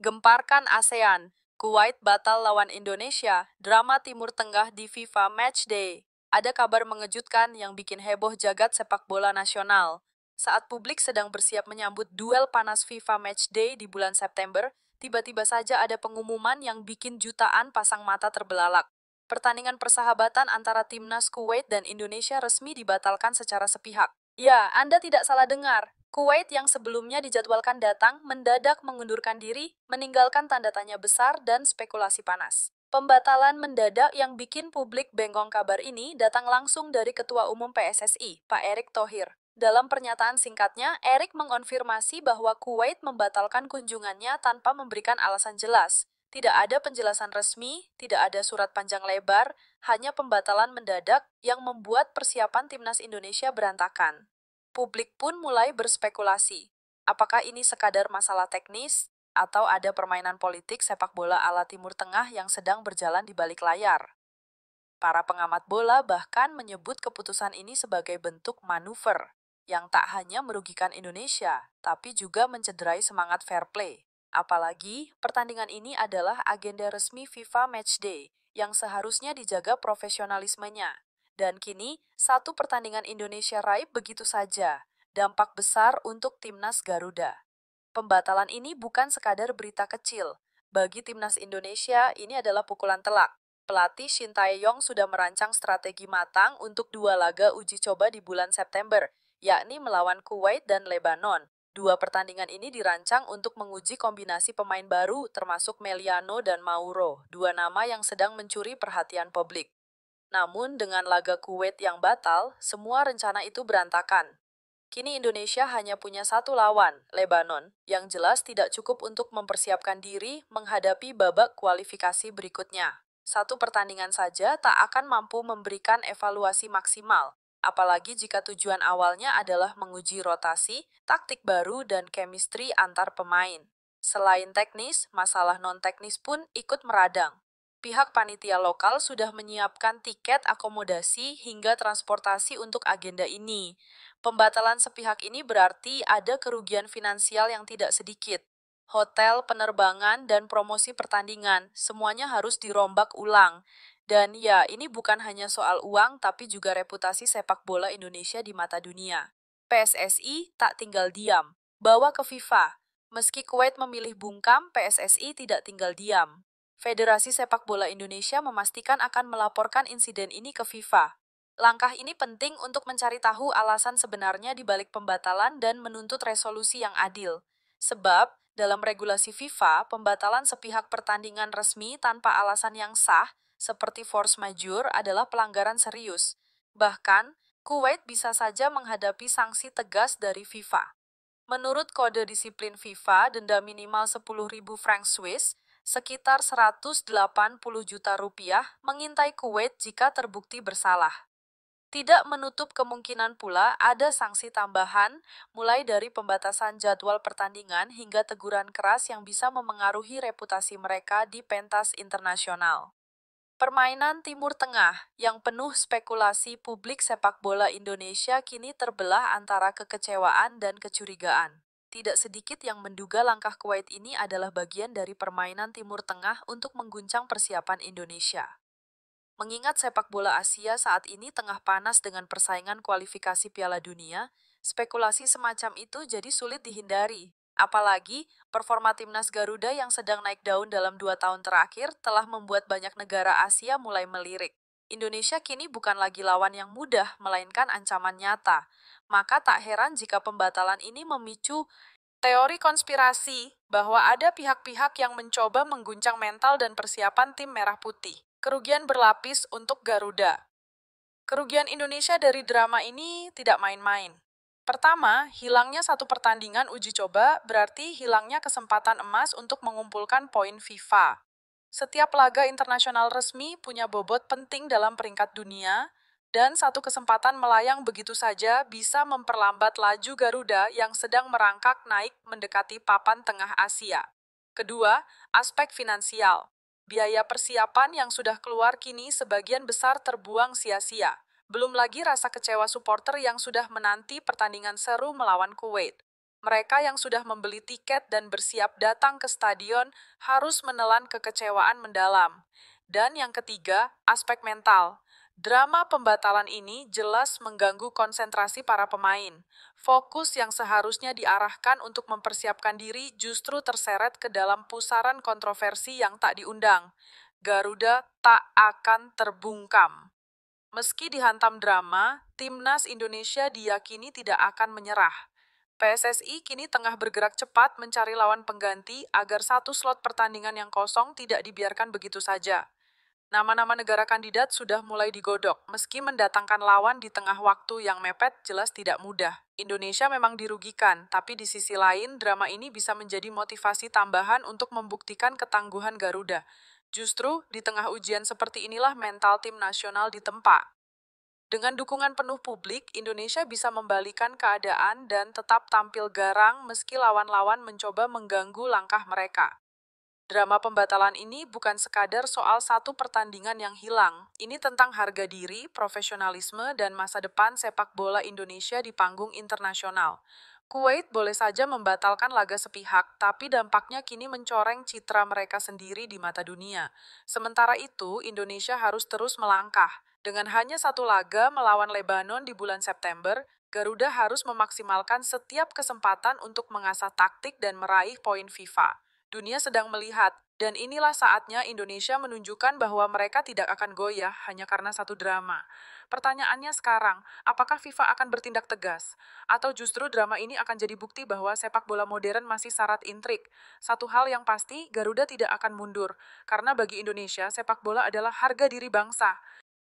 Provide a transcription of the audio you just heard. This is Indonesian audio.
Gemparkan ASEAN, Kuwait batal lawan Indonesia, drama Timur Tengah di FIFA Matchday. Ada kabar mengejutkan yang bikin heboh jagat sepak bola nasional. Saat publik sedang bersiap menyambut duel panas FIFA Matchday di bulan September, tiba-tiba saja ada pengumuman yang bikin jutaan pasang mata terbelalak. Pertandingan persahabatan antara timnas Kuwait dan Indonesia resmi dibatalkan secara sepihak. Ya, Anda tidak salah dengar. Kuwait yang sebelumnya dijadwalkan datang mendadak mengundurkan diri, meninggalkan tanda tanya besar dan spekulasi panas. Pembatalan mendadak yang bikin publik bengong kabar ini datang langsung dari Ketua Umum PSSI, Pak Erick Thohir. Dalam pernyataan singkatnya, Erick mengonfirmasi bahwa Kuwait membatalkan kunjungannya tanpa memberikan alasan jelas. Tidak ada penjelasan resmi, tidak ada surat panjang lebar, hanya pembatalan mendadak yang membuat persiapan timnas Indonesia berantakan. Publik pun mulai berspekulasi, apakah ini sekadar masalah teknis, atau ada permainan politik sepak bola ala Timur Tengah yang sedang berjalan di balik layar. Para pengamat bola bahkan menyebut keputusan ini sebagai bentuk manuver, yang tak hanya merugikan Indonesia, tapi juga mencederai semangat fair play. Apalagi, pertandingan ini adalah agenda resmi FIFA Matchday, yang seharusnya dijaga profesionalismenya. Dan kini, satu pertandingan Indonesia raib begitu saja. Dampak besar untuk timnas Garuda. Pembatalan ini bukan sekadar berita kecil. Bagi timnas Indonesia, ini adalah pukulan telak. Pelatih Shin Tae-yong sudah merancang strategi matang untuk dua laga uji coba di bulan September, yakni melawan Kuwait dan Lebanon. Dua pertandingan ini dirancang untuk menguji kombinasi pemain baru, termasuk Meliano dan Mauro, dua nama yang sedang mencuri perhatian publik. Namun, dengan laga Kuwait yang batal, semua rencana itu berantakan. Kini Indonesia hanya punya satu lawan, Lebanon, yang jelas tidak cukup untuk mempersiapkan diri menghadapi babak kualifikasi berikutnya. Satu pertandingan saja tak akan mampu memberikan evaluasi maksimal, apalagi jika tujuan awalnya adalah menguji rotasi, taktik baru, dan chemistry antar pemain. Selain teknis, masalah non-teknis pun ikut meradang. Pihak panitia lokal sudah menyiapkan tiket akomodasi hingga transportasi untuk agenda ini. Pembatalan sepihak ini berarti ada kerugian finansial yang tidak sedikit. Hotel, penerbangan, dan promosi pertandingan, semuanya harus dirombak ulang. Dan ya, ini bukan hanya soal uang, tapi juga reputasi sepak bola Indonesia di mata dunia. PSSI tak tinggal diam. Bawa ke FIFA. Meski Kuwait memilih bungkam, PSSI tidak tinggal diam. Federasi Sepak Bola Indonesia memastikan akan melaporkan insiden ini ke FIFA. Langkah ini penting untuk mencari tahu alasan sebenarnya di balik pembatalan dan menuntut resolusi yang adil. Sebab, dalam regulasi FIFA, pembatalan sepihak pertandingan resmi tanpa alasan yang sah, seperti force majeure, adalah pelanggaran serius. Bahkan, Kuwait bisa saja menghadapi sanksi tegas dari FIFA. Menurut kode disiplin FIFA, denda minimal 10.000 franc Swiss, sekitar 180 juta rupiah, mengintai Kuwait jika terbukti bersalah. Tidak menutup kemungkinan pula ada sanksi tambahan, mulai dari pembatasan jadwal pertandingan hingga teguran keras yang bisa memengaruhi reputasi mereka di pentas internasional. Permainan Timur Tengah yang penuh spekulasi publik sepak bola Indonesia kini terbelah antara kekecewaan dan kecurigaan. Tidak sedikit yang menduga langkah Kuwait ini adalah bagian dari permainan Timur Tengah untuk mengguncang persiapan Indonesia. Mengingat sepak bola Asia saat ini tengah panas dengan persaingan kualifikasi Piala Dunia, spekulasi semacam itu jadi sulit dihindari. Apalagi, performa timnas Garuda yang sedang naik daun dalam 2 tahun terakhir telah membuat banyak negara Asia mulai melirik. Indonesia kini bukan lagi lawan yang mudah, melainkan ancaman nyata. Maka tak heran jika pembatalan ini memicu teori konspirasi bahwa ada pihak-pihak yang mencoba mengguncang mental dan persiapan tim merah putih. Kerugian berlapis untuk Garuda. Kerugian Indonesia dari drama ini tidak main-main. Pertama, hilangnya satu pertandingan uji coba berarti hilangnya kesempatan emas untuk mengumpulkan poin FIFA. Setiap laga internasional resmi punya bobot penting dalam peringkat dunia, dan satu kesempatan melayang begitu saja bisa memperlambat laju Garuda yang sedang merangkak naik mendekati papan tengah Asia. Kedua, aspek finansial. Biaya persiapan yang sudah keluar kini sebagian besar terbuang sia-sia. Belum lagi rasa kecewa supporter yang sudah menanti pertandingan seru melawan Kuwait. Mereka yang sudah membeli tiket dan bersiap datang ke stadion harus menelan kekecewaan mendalam. Dan yang ketiga, aspek mental. Drama pembatalan ini jelas mengganggu konsentrasi para pemain. Fokus yang seharusnya diarahkan untuk mempersiapkan diri justru terseret ke dalam pusaran kontroversi yang tak diundang. Garuda tak akan terbungkam. Meski dihantam drama, timnas Indonesia diyakini tidak akan menyerah. PSSI kini tengah bergerak cepat mencari lawan pengganti agar satu slot pertandingan yang kosong tidak dibiarkan begitu saja. Nama-nama negara kandidat sudah mulai digodok, meski mendatangkan lawan di tengah waktu yang mepet jelas tidak mudah. Indonesia memang dirugikan, tapi di sisi lain drama ini bisa menjadi motivasi tambahan untuk membuktikan ketangguhan Garuda. Justru di tengah ujian seperti inilah mental tim nasional ditempa. Dengan dukungan penuh publik, Indonesia bisa membalikan keadaan dan tetap tampil garang meski lawan-lawan mencoba mengganggu langkah mereka. Drama pembatalan ini bukan sekadar soal satu pertandingan yang hilang. Ini tentang harga diri, profesionalisme, dan masa depan sepak bola Indonesia di panggung internasional. Kuwait boleh saja membatalkan laga sepihak, tapi dampaknya kini mencoreng citra mereka sendiri di mata dunia. Sementara itu, Indonesia harus terus melangkah. Dengan hanya satu laga melawan Lebanon di bulan September, Garuda harus memaksimalkan setiap kesempatan untuk mengasah taktik dan meraih poin FIFA. Dunia sedang melihat, dan inilah saatnya Indonesia menunjukkan bahwa mereka tidak akan goyah hanya karena satu drama. Pertanyaannya sekarang, apakah FIFA akan bertindak tegas? Atau justru drama ini akan jadi bukti bahwa sepak bola modern masih syarat intrik? Satu hal yang pasti, Garuda tidak akan mundur. Karena bagi Indonesia, sepak bola adalah harga diri bangsa.